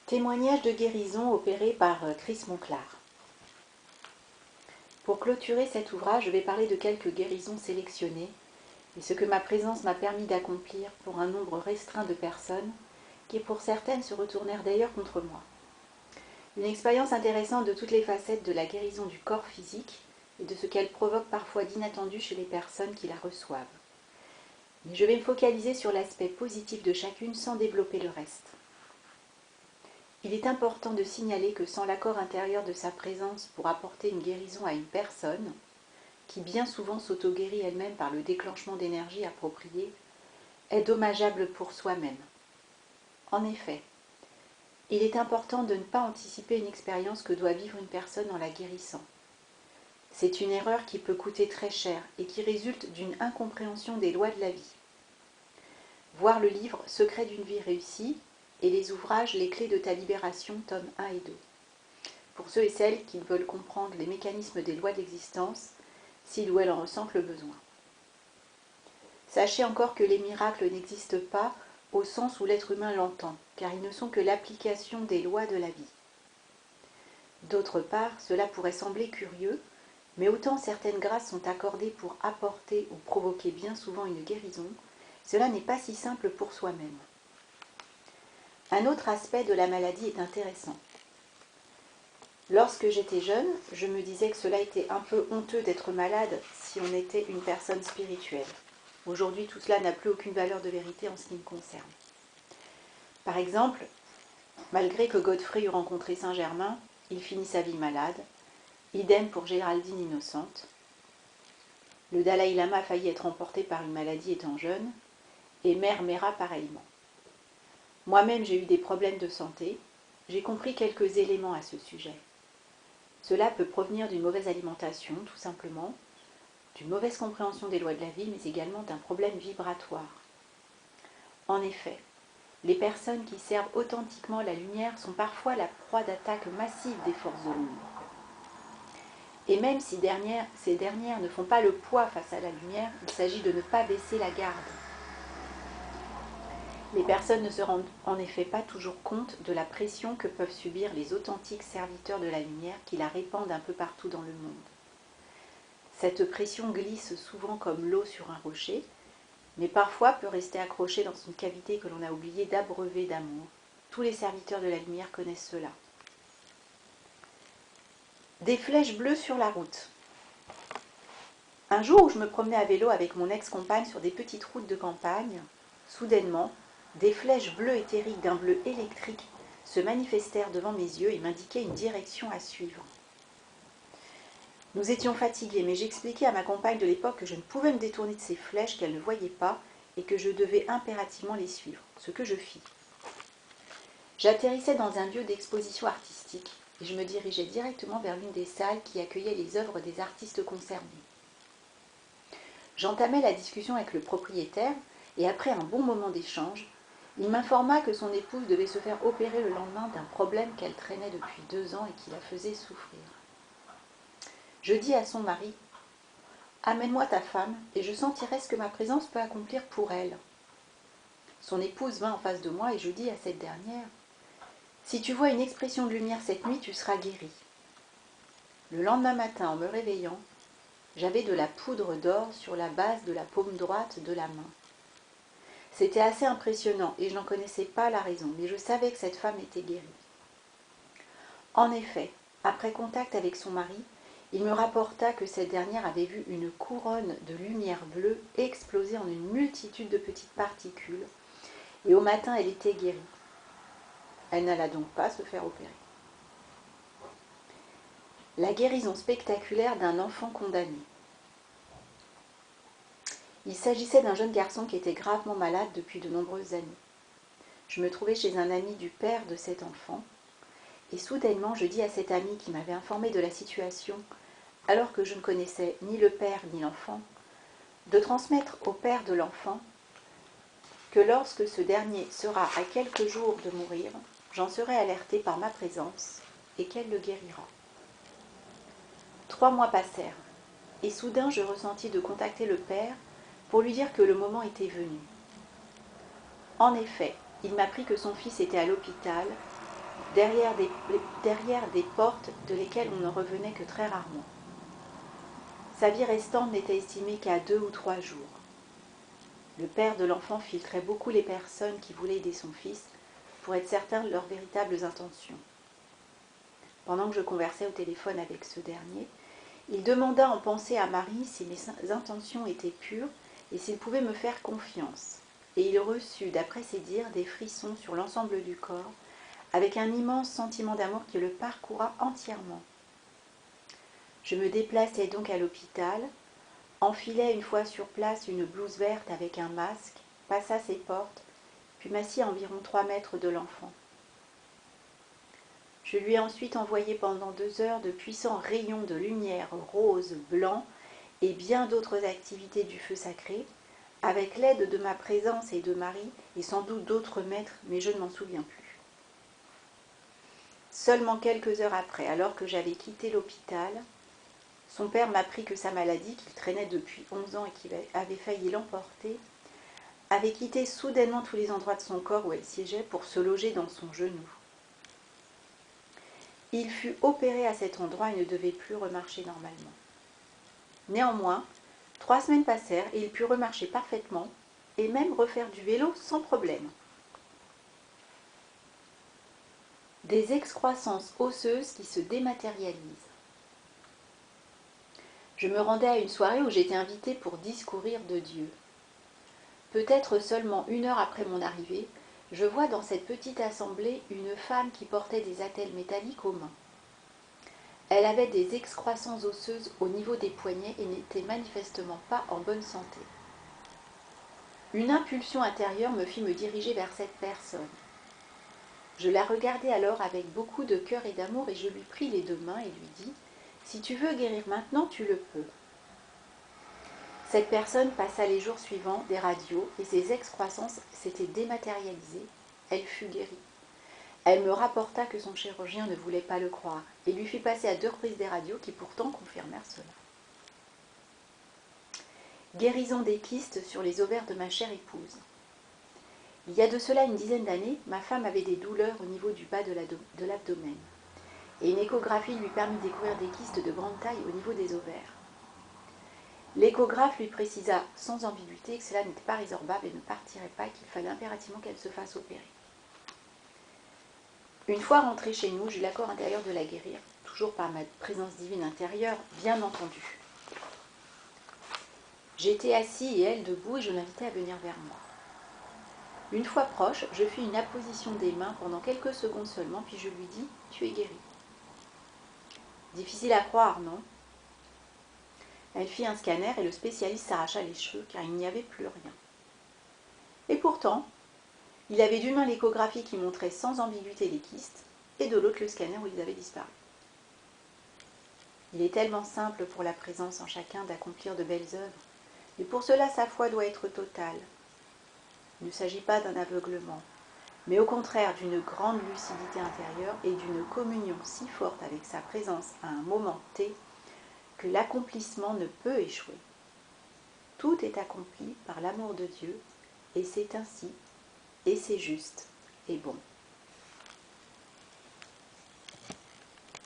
Témoignage de guérison opéré par Chris Monclar. Pour clôturer cet ouvrage, je vais parler de quelques guérisons sélectionnées et ce que ma présence m'a permis d'accomplir pour un nombre restreint de personnes qui, pour certaines, se retournèrent d'ailleurs contre moi. Une expérience intéressante de toutes les facettes de la guérison du corps physique et de ce qu'elle provoque parfois d'inattendu chez les personnes qui la reçoivent. Mais je vais me focaliser sur l'aspect positif de chacune sans développer le reste. Il est important de signaler que sans l'accord intérieur de sa présence pour apporter une guérison à une personne, qui bien souvent s'auto-guérit elle-même par le déclenchement d'énergie appropriée, est dommageable pour soi-même. En effet, il est important de ne pas anticiper une expérience que doit vivre une personne en la guérissant. C'est une erreur qui peut coûter très cher et qui résulte d'une incompréhension des lois de la vie. Voir le livre « Secret d'une vie réussie » et les ouvrages « Les clés de ta libération » tomes 1 et 2. Pour ceux et celles qui veulent comprendre les mécanismes des lois de l'existence, s'ils ou elles en ressentent le besoin. Sachez encore que les miracles n'existent pas au sens où l'être humain l'entend, car ils ne sont que l'application des lois de la vie. D'autre part, cela pourrait sembler curieux, mais autant certaines grâces sont accordées pour apporter ou provoquer bien souvent une guérison, cela n'est pas si simple pour soi-même. Un autre aspect de la maladie est intéressant. Lorsque j'étais jeune, je me disais que cela était un peu honteux d'être malade si on était une personne spirituelle. Aujourd'hui, tout cela n'a plus aucune valeur de vérité en ce qui me concerne. Par exemple, malgré que Godfrey eut rencontré Saint-Germain, il finit sa vie malade, idem pour Géraldine innocente. Le Dalai Lama a failli être emporté par une maladie étant jeune, et Mère Mera pareillement. Moi-même, j'ai eu des problèmes de santé, j'ai compris quelques éléments à ce sujet. Cela peut provenir d'une mauvaise alimentation, tout simplement, d'une mauvaise compréhension des lois de la vie, mais également d'un problème vibratoire. En effet, les personnes qui servent authentiquement la lumière sont parfois la proie d'attaques massives des forces de l'ombre. Et même si ces dernières ne font pas le poids face à la lumière, il s'agit de ne pas baisser la garde. Les personnes ne se rendent en effet pas toujours compte de la pression que peuvent subir les authentiques serviteurs de la lumière qui la répandent un peu partout dans le monde. Cette pression glisse souvent comme l'eau sur un rocher, mais parfois peut rester accrochée dans une cavité que l'on a oublié d'abreuver d'amour. Tous les serviteurs de la lumière connaissent cela. Des flèches bleues sur la route. Un jour où je me promenais à vélo avec mon ex-compagne sur des petites routes de campagne, soudainement, des flèches bleues éthériques d'un bleu électrique se manifestèrent devant mes yeux et m'indiquaient une direction à suivre. Nous étions fatigués, mais j'expliquais à ma compagne de l'époque que je ne pouvais me détourner de ces flèches qu'elle ne voyait pas et que je devais impérativement les suivre, ce que je fis. J'atterrissais dans un lieu d'exposition artistique et je me dirigeais directement vers l'une des salles qui accueillait les œuvres des artistes concernés. J'entamai la discussion avec le propriétaire et après un bon moment d'échange, il m'informa que son épouse devait se faire opérer le lendemain d'un problème qu'elle traînait depuis 2 ans et qui la faisait souffrir. Je dis à son mari « Amène-moi ta femme et je sentirai ce que ma présence peut accomplir pour elle. » Son épouse vint en face de moi et je dis à cette dernière « Si tu vois une expression de lumière cette nuit, tu seras guérie. » Le lendemain matin, en me réveillant, j'avais de la poudre d'or sur la base de la paume droite de la main. C'était assez impressionnant et je n'en connaissais pas la raison, mais je savais que cette femme était guérie. En effet, après contact avec son mari, il me rapporta que cette dernière avait vu une couronne de lumière bleue exploser en une multitude de petites particules et au matin elle était guérie. Elle n'alla donc pas se faire opérer. La guérison spectaculaire d'un enfant condamné. Il s'agissait d'un jeune garçon qui était gravement malade depuis de nombreuses années. Je me trouvais chez un ami du père de cet enfant, et soudainement je dis à cet ami qui m'avait informé de la situation, alors que je ne connaissais ni le père ni l'enfant, de transmettre au père de l'enfant que lorsque ce dernier sera à quelques jours de mourir, j'en serai alertée par ma présence et qu'elle le guérira. 3 mois passèrent, et soudain je ressentis de contacter le père pour lui dire que le moment était venu. En effet, il m'apprit que son fils était à l'hôpital derrière des portes de lesquelles on ne revenait que très rarement. Sa vie restante n'était estimée qu'à 2 ou 3 jours. Le père de l'enfant filtrait beaucoup les personnes qui voulaient aider son fils pour être certain de leurs véritables intentions. Pendant que je conversais au téléphone avec ce dernier, il demanda en pensée à Marie si mes intentions étaient pures et s'il pouvait me faire confiance. Et il reçut, d'après ses dires, des frissons sur l'ensemble du corps, avec un immense sentiment d'amour qui le parcourra entièrement. Je me déplaçai donc à l'hôpital, enfilai une fois sur place une blouse verte avec un masque, passa ses portes, puis m'assis à environ 3 mètres de l'enfant. Je lui ai ensuite envoyé pendant 2 heures de puissants rayons de lumière rose, blanc et bien d'autres activités du feu sacré, avec l'aide de ma présence et de Marie et sans doute d'autres maîtres, mais je ne m'en souviens plus. Seulement quelques heures après, alors que j'avais quitté l'hôpital, son père m'apprit que sa maladie, qu'il traînait depuis 11 ans et qui avait failli l'emporter, avait quitté soudainement tous les endroits de son corps où elle siégeait pour se loger dans son genou. Il fut opéré à cet endroit et ne devait plus remarcher normalement. Néanmoins, 3 semaines passèrent et il put remarcher parfaitement et même refaire du vélo sans problème. Des excroissances osseuses qui se dématérialisent. Je me rendais à une soirée où j'étais invitée pour discourir de Dieu. Peut-être seulement 1 heure après mon arrivée, je vois dans cette petite assemblée une femme qui portait des attelles métalliques aux mains. Elle avait des excroissances osseuses au niveau des poignets et n'était manifestement pas en bonne santé. Une impulsion intérieure me fit me diriger vers cette personne. Je la regardai alors avec beaucoup de cœur et d'amour et je lui pris les 2 mains et lui dis « Si tu veux guérir maintenant, tu le peux ». Cette personne passa les jours suivants des radios et ses excroissances s'étaient dématérialisées. Elle fut guérie. Elle me rapporta que son chirurgien ne voulait pas le croire et lui fit passer à 2 reprises des radios qui pourtant confirmèrent cela. Guérison des kystes sur les ovaires de ma chère épouse. Il y a de cela une dizaine d'années, ma femme avait des douleurs au niveau du bas de l'abdomen et une échographie lui permit de découvrir des kystes de grande taille au niveau des ovaires. L'échographe lui précisa sans ambiguïté que cela n'était pas résorbable et ne partirait pas et qu'il fallait impérativement qu'elle se fasse opérer. Une fois rentrée chez nous, j'eus l'accord intérieur de la guérir, toujours par ma présence divine intérieure, bien entendu. J'étais assis et elle debout et je l'invitais à venir vers moi. Une fois proche, je fis une apposition des mains pendant quelques secondes seulement, puis je lui dis « Tu es guérie ». Difficile à croire, non? Elle fit un scanner et le spécialiste s'arracha les cheveux car il n'y avait plus rien. Et pourtant, il avait d'une main l'échographie qui montrait sans ambiguïté les kystes et de l'autre le scanner où ils avaient disparu. Il est tellement simple pour la présence en chacun d'accomplir de belles œuvres, mais pour cela sa foi doit être totale. Il ne s'agit pas d'un aveuglement, mais au contraire d'une grande lucidité intérieure et d'une communion si forte avec sa présence à un moment T que l'accomplissement ne peut échouer. Tout est accompli par l'amour de Dieu, et c'est ainsi, et c'est juste et bon.